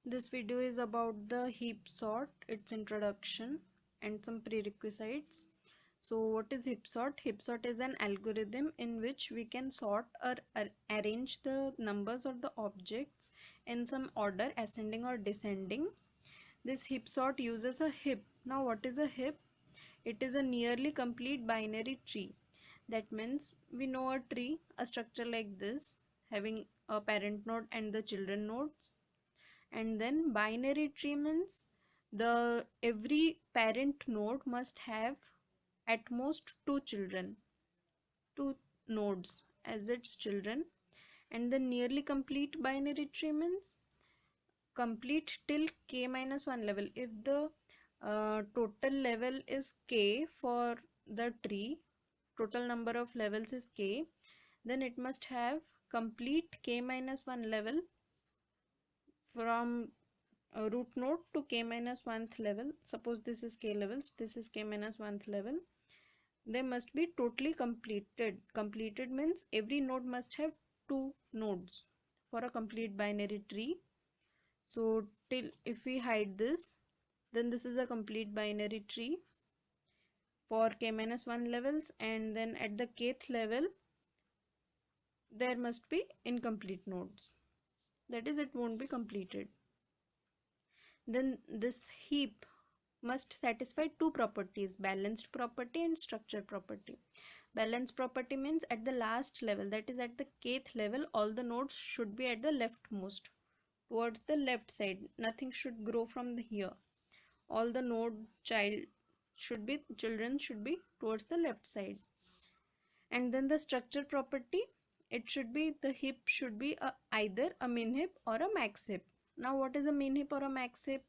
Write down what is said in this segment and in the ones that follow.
This video is about the heap sort, its introduction, and some prerequisites. So what is heap sort? Heap sort is an algorithm in which we can sort or arrange the numbers of the objects in some order, ascending or descending. This heap sort uses a heap. Now what is a heap? It is a nearly complete binary tree. That means we know a tree, a structure like this, having a parent node and the children nodes. And then binary tree means the every parent node must have at most two nodes as its children. And the nearly complete binary tree means complete till k minus 1 level. If the total level is k for the tree, total number of levels is k, then it must have complete k minus 1 level from root node to k minus 1th level. Suppose this is k levels, this is k minus 1th level. They must be totally completed means every node must have two nodes for a complete binary tree. So till if we hide this, then this is a complete binary tree for k minus 1 levels, and then at the kth level there must be incomplete nodes, that is it won't be completed. Then this heap must satisfy two properties, balanced property and structure property. Balanced property means at the last level, that is at the kth level, all the nodes should be at the leftmost, towards the left side. Nothing should grow from here. All the children should be towards the left side. And then the structure property, it should be, the heap should be either a min heap or a max heap. Now what is a min heap or a max heap?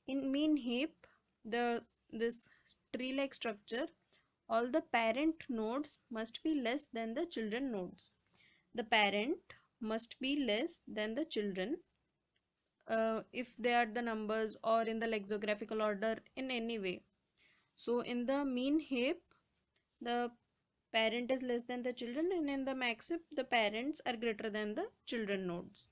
In min heap, this tree like structure, all the parent nodes must be less than the children nodes. The parent must be less than the children if they are the numbers or in the lexicographical order in any way. So in the min heap, the parent is less than the children, and in the max heap, the parents are greater than the children nodes.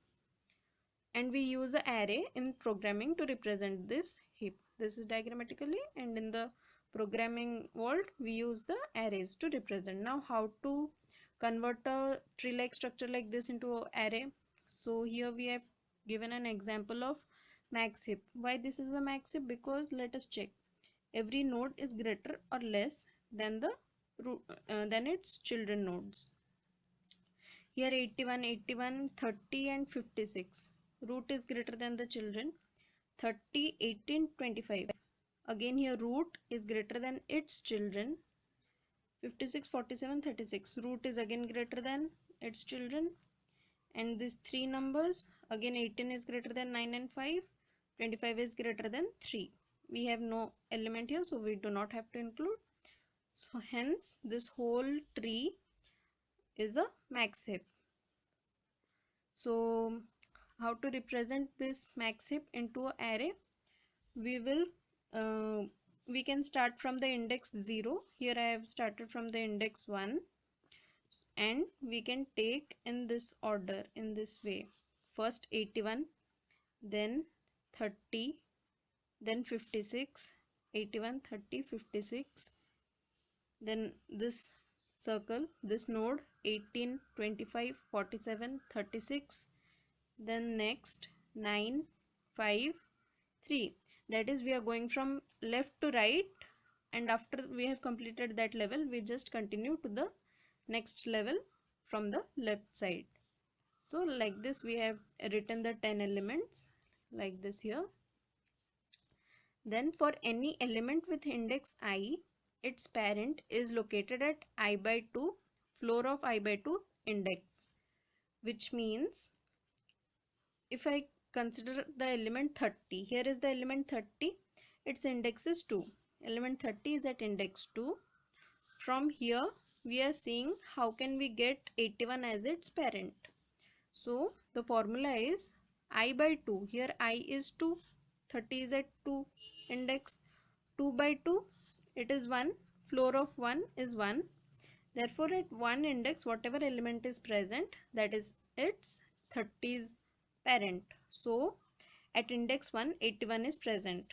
And we use an array in programming to represent this heap. This is diagrammatically, and in the programming world we use the arrays to represent. Now how to convert a tree like structure like this into an array? So here we have given an example of max heap. Why this is the max heap? Because let us check, every node is greater or less than the than its children nodes. Here 81, 30 and 56. Root is greater than the children. 30, 18, 25. Again here root is greater than its children. 56, 47, 36. Root is again greater than its children. And these three numbers, again 18 is greater than 9 and 5. 25 is greater than 3. We have no element here, so we do not have to include. So hence this whole tree is a max heap. So how to represent this max heap into an array? We can start from the index 0. Here I have started from the index 1, and we can take in this order, in this way. First 81, then 30, then 56, 81, 30, 56. Then this circle, this node 18, 25, 47, 36. Then next 9, 5, 3. That is, we are going from left to right, and after we have completed that level, we just continue to the next level from the left side. So like this we have written the 10 elements like this here. Then for any element with index I, its parent is located at I by 2, floor of I by 2 index, which means if I consider the element 30, here is the element 30, its index is 2. Element 30 is at index 2. From here we are seeing how can we get 81 as its parent. So the formula is I by 2. Here I is 2, 30 is at 2 index. 2 by 2, it is 1. Floor of 1 is 1. Therefore at 1 index, whatever element is present, that is its 30's parent. So At index 1, 81 is present.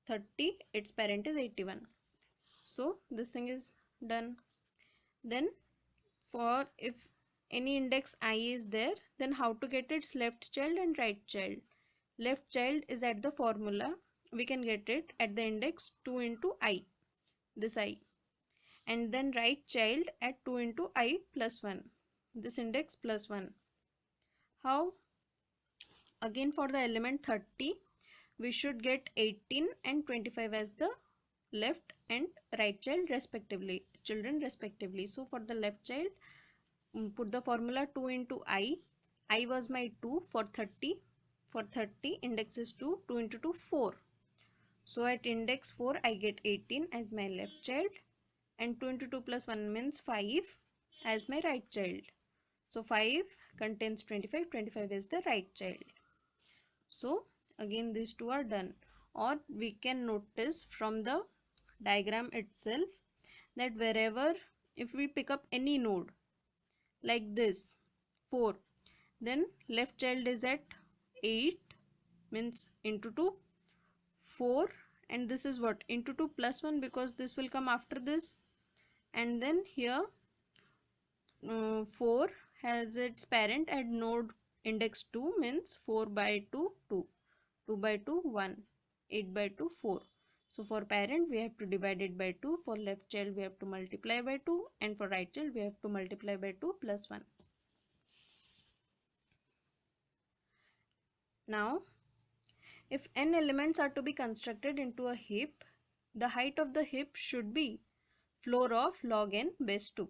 30, its parent is 81. So this thing is done. Then for if any index I is there, then how to get its left child and right child. Left child is at the formula. We can get it at the index 2 into I. This I. And then right child at 2 into I plus 1. This index plus 1. How? Again for the element 30, we should get 18 and 25 as the left and right child respectively, children respectively. So for the left child, put the formula 2 into I was my 2 for 30. For 30, index is 2, 2 into 2, 4. So at index 4, I get 18 as my left child, and 2 into 2 plus 1 means 5 as my right child. So 5 contains 25, 25 is the right child. So again these two are done. Or we can notice from the diagram itself that wherever, if we pick up any node like this 4, then left child is at 8, means into 2, 4, and this is what, into 2 plus 1, because this will come after this. And then here 4 has its parent at node index 2, means 4 by 2, 2, 2 by 2, 1, 8 by 2, 4. So for parent we have to divide it by 2, for left child we have to multiply by 2, and for right child we have to multiply by 2 plus 1. Now if n elements are to be constructed into a heap, the height of the heap should be floor of log n base 2.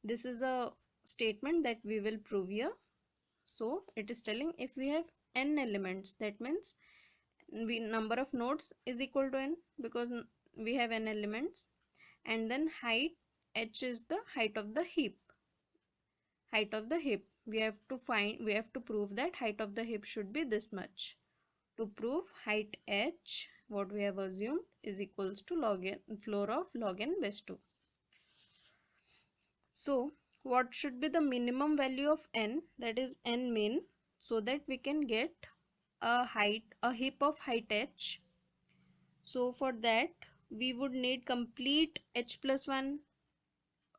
This is a statement that we will prove here. So it is telling if we have n elements, that means number of nodes is equal to n, because we have n elements, and then height h is the height of the heap. Height of the heap, we have to prove that height of the heap should be this much. To prove height h, what we have assumed is equals to log n, floor of log n base 2. So what should be the minimum value of n, that is n min, so that we can get a heap of height h. So for that we would need complete h plus 1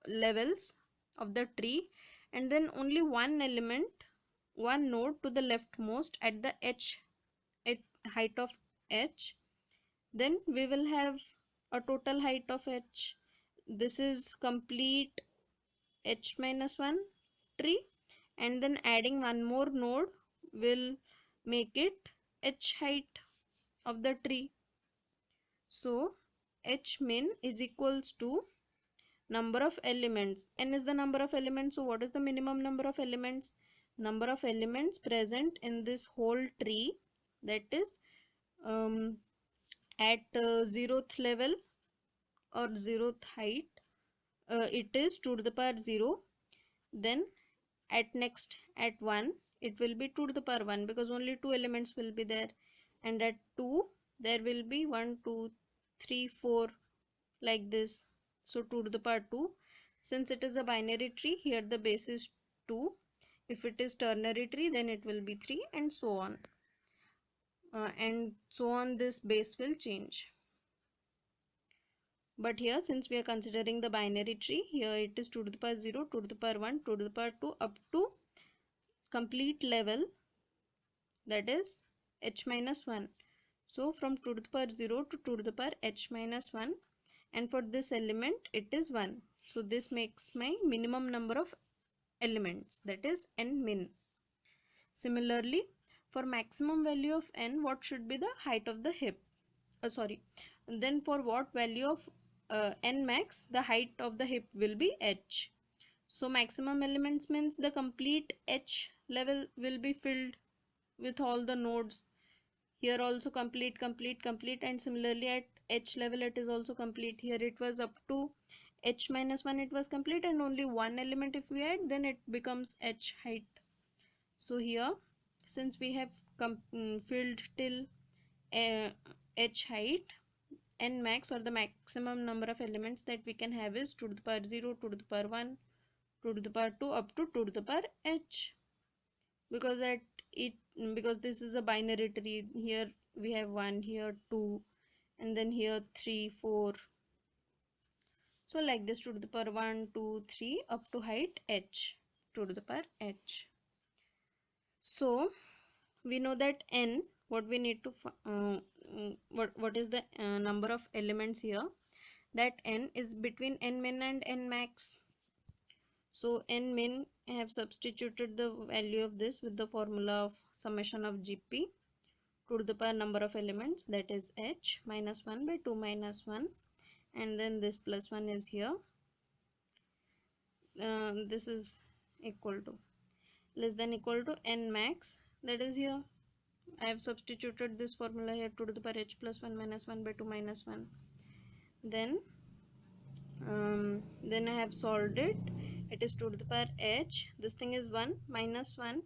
levels of the tree, and then only one element, one node to the leftmost at the height of h. Then we will have a total height of h. This is complete h minus 1 tree, and then adding one more node will make it h height of the tree. So h min is equals to number of elements. N is the number of elements. So what is the minimum number of elements? Number of elements present in this whole tree, that is at 0th level or 0th height, it is 2 to the power 0. Then at 1 it will be 2 to the power 1, because only 2 elements will be there, and at 2 there will be 1 2 3 4 like this. So 2 to the power 2. Since it is a binary tree, here the base is 2. If it is ternary tree, then it will be 3, and so on. This base will change. But here, since we are considering the binary tree, here it is 2 to the power 0, 2 to the power 1, 2 to the power 2 up to complete level, that is h minus 1. So from 2 to the power 0 to 2 to the power h minus 1, and for this element it is 1. So this makes my minimum number of elements, that is n min. Similarly, for maximum value of n, what should be the height of the heap? Then for what value of n max, the height of the heap will be h. So maximum elements means the complete h level will be filled with all the nodes. Here also complete, and similarly at h level it is also complete. Here it was up to h minus 1 it was complete, and only one element if we add, then it becomes h height. So here, since we have filled till h height, n max, or the maximum number of elements that we can have is 2 to the power 0, 2 to the power 1, 2 to the power 2 up to 2 to the power h, because at it, because this is a binary tree, here we have 1, here 2, and then here 3, 4. So like this, 2 to the power 1, 2, 3 up to height h, 2 to the power h. So we know that n, what we need to what is the number of elements here, that n is between n min and n max. So n min, I have substituted the value of this with the formula of summation of gp, 2 to the power number of elements, that is h minus 1 by 2 minus 1, and then this plus 1 is here. This is equal to, less than equal to n max, that is here. I have substituted this formula here, 2 to the power h plus 1 minus 1 by 2 minus 1. Then I have solved it. It is 2 to the power h. This thing is 1 minus 1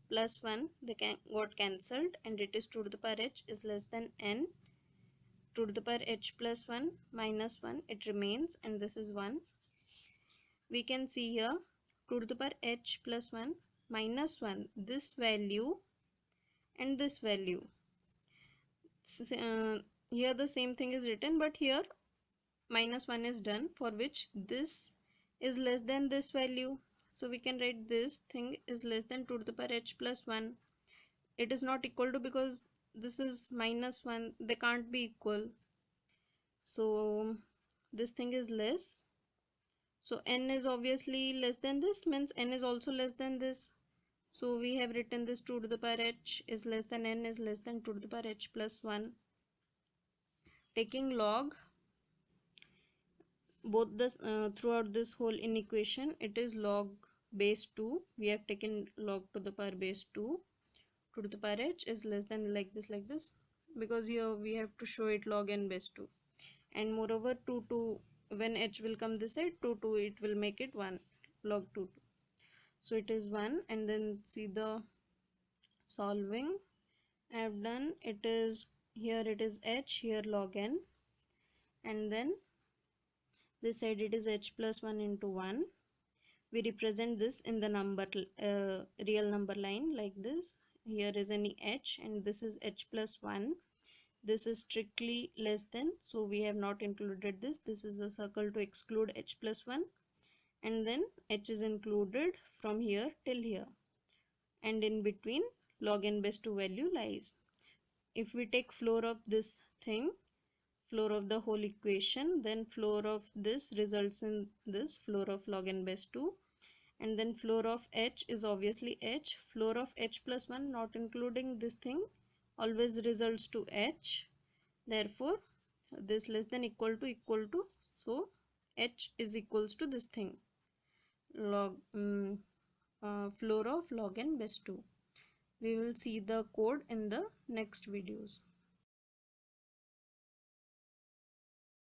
plus 1. They got cancelled, and it is 2 to the power h is less than n. 2 to the power h plus 1 minus 1, it remains, and this is 1. We can see here 2 to the power h plus 1 minus 1, this value and this value. Here the same thing is written, but here minus 1 is done, for which this is less than this value. So we can write this thing is less than 2 to the power h plus 1. It is not equal to, because this is minus 1, they can't be equal. So this thing is less. So n is obviously less than this, means n is also less than this. So we have written this 2 to the power h is less than n is less than 2 to the power h plus 1. Taking log both this throughout this whole inequation, it is log base 2. We have taken log to the power base 2. 2 to the power h is less than like this, because here we have to show it log n base 2. And moreover 2, when h will come this side, 2, it will make it 1, log 2. So it is 1, and then see the solving I have done. It is here, it is h, here log n, and then this side it is h plus 1 into 1. We represent this in the number real number line like this. Here is any h, and this is h plus 1. This is strictly less than, so we have not included this. This is a circle to exclude h plus 1, and then h is included from here till here, and in between log n base 2 value lies. If we take floor of this thing, floor of the whole equation, then floor of this results in this floor of log n base 2, and then floor of h is obviously h. Floor of h plus 1 not including this thing always results to h. Therefore this less than equal to, so h is equals to this thing, log floor of log n base 2. We will see the code in the next videos.